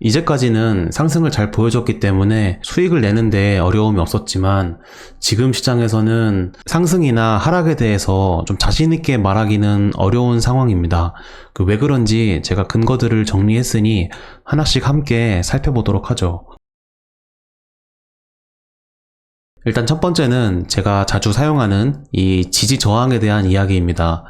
이제까지는 상승을 잘 보여줬기 때문에 수익을 내는데 어려움이 없었지만 지금 시장에서는 상승이나 하락에 대해서 좀 자신있게 말하기는 어려운 상황입니다. 왜 그런지 제가 근거들을 정리했으니 하나씩 함께 살펴보도록 하죠. 일단 첫 번째는 제가 자주 사용하는 이 지지 저항에 대한 이야기입니다.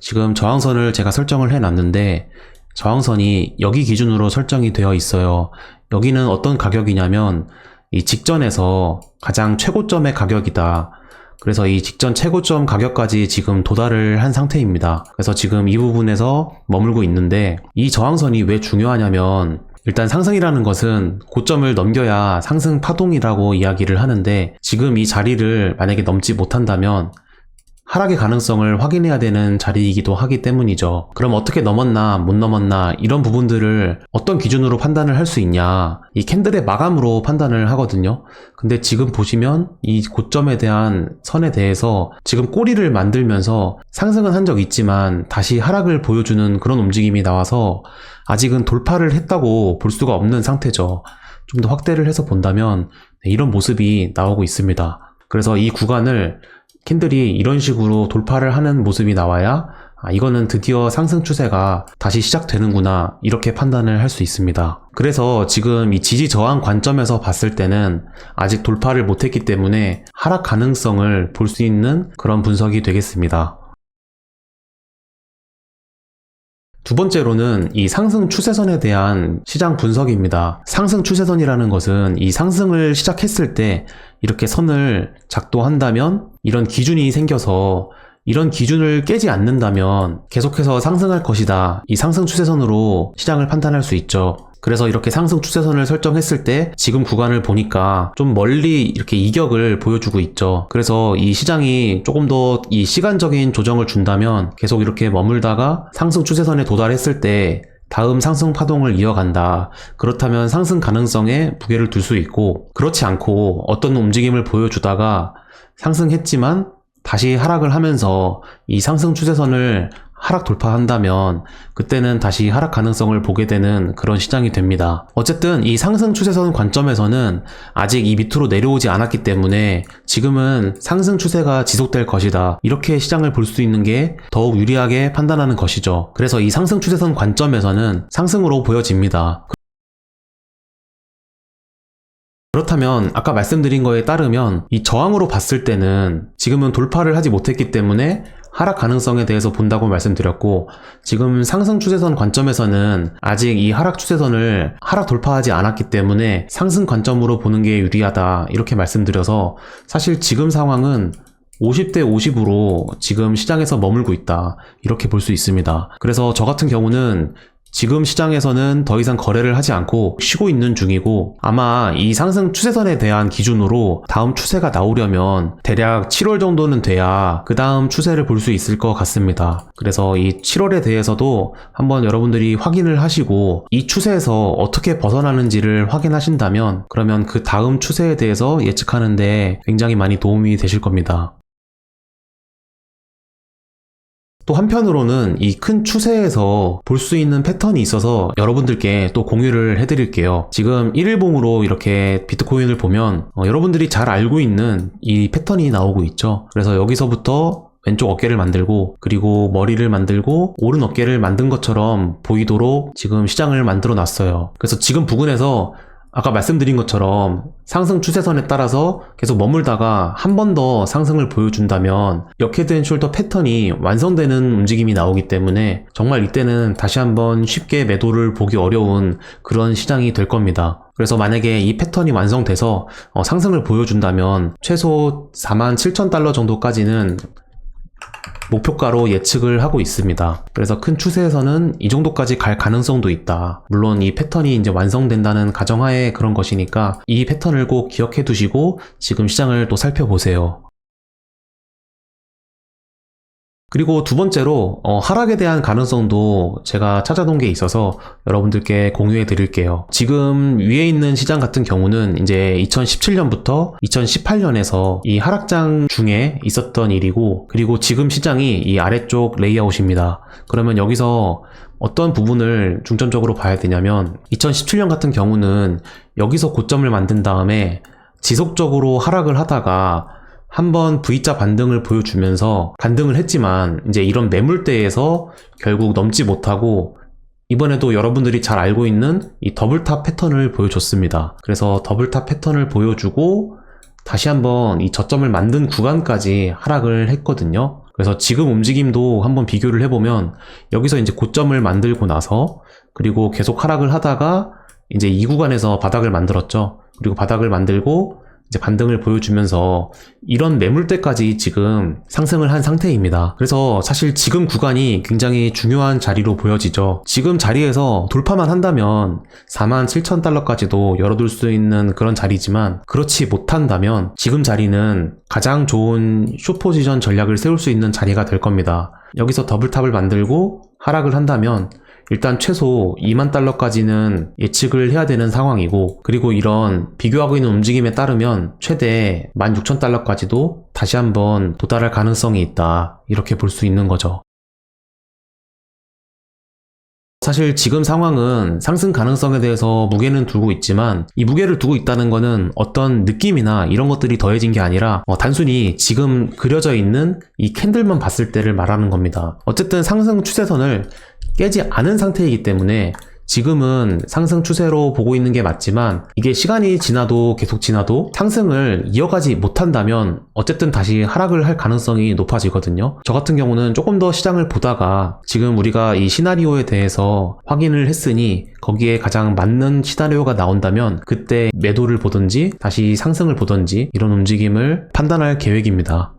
지금 저항선을 제가 설정을 해놨는데 저항선이 여기 기준으로 설정이 되어 있어요. 여기는 어떤 가격이냐면 이 직전에서 가장 최고점의 가격이다. 그래서 이 직전 최고점 가격까지 지금 도달을 한 상태입니다. 그래서 지금 이 부분에서 머물고 있는데 이 저항선이 왜 중요하냐면 일단 상승이라는 것은 고점을 넘겨야 상승 파동이라고 이야기를 하는데 지금 이 자리를 만약에 넘지 못한다면 하락의 가능성을 확인해야 되는 자리이기도 하기 때문이죠. 그럼 어떻게 넘었나 못 넘었나 이런 부분들을 어떤 기준으로 판단을 할 수 있냐, 이 캔들의 마감으로 판단을 하거든요. 근데 지금 보시면 이 고점에 대한 선에 대해서 지금 꼬리를 만들면서 상승은 한 적 있지만 다시 하락을 보여주는 그런 움직임이 나와서 아직은 돌파를 했다고 볼 수가 없는 상태죠. 좀 더 확대를 해서 본다면 이런 모습이 나오고 있습니다. 그래서 이 구간을 캔들이 이런 식으로 돌파를 하는 모습이 나와야 이거는 드디어 상승 추세가 다시 시작되는구나 이렇게 판단을 할 수 있습니다. 그래서 지금 이 지지 저항 관점에서 봤을 때는 아직 돌파를 못했기 때문에 하락 가능성을 볼 수 있는 그런 분석이 되겠습니다. 두 번째로는 이 상승 추세선에 대한 시장 분석입니다. 상승 추세선이라는 것은 이 상승을 시작했을 때 이렇게 선을 작동한다면 이런 기준이 생겨서 이런 기준을 깨지 않는다면 계속해서 상승할 것이다. 이 상승 추세선으로 시장을 판단할 수 있죠. 그래서 이렇게 상승 추세선을 설정했을 때 지금 구간을 보니까 좀 멀리 이렇게 이격을 보여주고 있죠. 그래서 이 시장이 조금 더 이 시간적인 조정을 준다면 계속 이렇게 머물다가 상승 추세선에 도달했을 때 다음 상승 파동을 이어간다. 그렇다면 상승 가능성에 무게를 둘 수 있고, 그렇지 않고 어떤 움직임을 보여주다가 상승했지만 다시 하락을 하면서 이 상승 추세선을 하락 돌파한다면 그때는 다시 하락 가능성을 보게 되는 그런 시장이 됩니다. 어쨌든 이 상승 추세선 관점에서는 아직 이 밑으로 내려오지 않았기 때문에 지금은 상승 추세가 지속될 것이다. 이렇게 시장을 볼 수 있는 게 더욱 유리하게 판단하는 것이죠. 그래서 이 상승 추세선 관점에서는 상승으로 보여집니다. 그렇다면 아까 말씀드린 거에 따르면 이 저항으로 봤을 때는 지금은 돌파를 하지 못했기 때문에 하락 가능성에 대해서 본다고 말씀드렸고, 지금 상승 추세선 관점에서는 아직 이 하락 추세선을 하락 돌파하지 않았기 때문에 상승 관점으로 보는 게 유리하다 이렇게 말씀드려서 사실 지금 상황은 50대 50으로 지금 시장에서 머물고 있다 이렇게 볼 수 있습니다. 그래서 저 같은 경우는 지금 시장에서는 더 이상 거래를 하지 않고 쉬고 있는 중이고, 아마 이 상승 추세선에 대한 기준으로 다음 추세가 나오려면 대략 7월 정도는 돼야 그 다음 추세를 볼 수 있을 것 같습니다. 그래서 이 7월에 대해서도 한번 여러분들이 확인을 하시고 이 추세에서 어떻게 벗어나는지를 확인하신다면 그러면 그 다음 추세에 대해서 예측하는데 굉장히 많이 도움이 되실 겁니다. 또 한편으로는 이 큰 추세에서 볼 수 있는 패턴이 있어서 여러분들께 또 공유를 해드릴게요. 지금 1일봉으로 이렇게 비트코인을 보면 여러분들이 잘 알고 있는 이 패턴이 나오고 있죠. 그래서 여기서부터 왼쪽 어깨를 만들고 그리고 머리를 만들고 오른 어깨를 만든 것처럼 보이도록 지금 시장을 만들어 놨어요. 그래서 지금 부근에서 아까 말씀드린 것처럼 상승 추세선에 따라서 계속 머물다가 한 번 더 상승을 보여준다면 역헤드 앤 숄더 패턴이 완성되는 움직임이 나오기 때문에 정말 이때는 다시 한번 쉽게 매도를 보기 어려운 그런 시장이 될 겁니다. 그래서 만약에 이 패턴이 완성돼서 상승을 보여준다면 최소 47,000달러 정도까지는 목표가로 예측을 하고 있습니다. 그래서 큰 추세에서는 이 정도까지 갈 가능성도 있다. 물론 이 패턴이 이제 완성된다는 가정하에 그런 것이니까 이 패턴을 꼭 기억해 두시고 지금 시장을 또 살펴보세요. 그리고 두 번째로 하락에 대한 가능성도 제가 찾아놓은 게 있어서 여러분들께 공유해 드릴게요. 지금 위에 있는 시장 같은 경우는 이제 2017년부터 2018년에서 이 하락장 중에 있었던 일이고, 그리고 지금 시장이 이 아래쪽 레이아웃입니다. 그러면 여기서 어떤 부분을 중점적으로 봐야 되냐면 2017년 같은 경우는 여기서 고점을 만든 다음에 지속적으로 하락을 하다가 한번 V자 반등을 보여주면서 반등을 했지만 이제 이런 매물대에서 결국 넘지 못하고 이번에도 여러분들이 잘 알고 있는 이 더블탑 패턴을 보여줬습니다. 그래서 더블탑 패턴을 보여주고 다시 한번 이 저점을 만든 구간까지 하락을 했거든요. 그래서 지금 움직임도 한번 비교를 해보면 여기서 이제 고점을 만들고 나서 그리고 계속 하락을 하다가 이제 이 구간에서 바닥을 만들었죠. 그리고 바닥을 만들고 이제 반등을 보여주면서 이런 매물대까지 지금 상승을 한 상태입니다. 그래서 사실 지금 구간이 굉장히 중요한 자리로 보여지죠. 지금 자리에서 돌파만 한다면 47,000달러까지도 열어둘 수 있는 그런 자리지만 그렇지 못한다면 지금 자리는 가장 좋은 숏포지션 전략을 세울 수 있는 자리가 될 겁니다. 여기서 더블탑을 만들고 하락을 한다면 일단 최소 2만 달러까지는 예측을 해야 되는 상황이고 그리고 이런 비교하고 있는 움직임에 따르면 최대 16,000달러까지도 다시 한번 도달할 가능성이 있다 이렇게 볼 수 있는 거죠. 사실 지금 상황은 상승 가능성에 대해서 무게는 두고 있지만 이 무게를 두고 있다는 거는 어떤 느낌이나 이런 것들이 더해진 게 아니라 단순히 지금 그려져 있는 이 캔들만 봤을 때를 말하는 겁니다. 어쨌든 상승 추세선을 깨지 않은 상태이기 때문에 지금은 상승 추세로 보고 있는 게 맞지만 이게 시간이 지나도 계속 지나도 상승을 이어가지 못한다면 어쨌든 다시 하락을 할 가능성이 높아지거든요. 저 같은 경우는 조금 더 시장을 보다가 지금 우리가 이 시나리오에 대해서 확인을 했으니 거기에 가장 맞는 시나리오가 나온다면 그때 매도를 보든지 다시 상승을 보든지 이런 움직임을 판단할 계획입니다.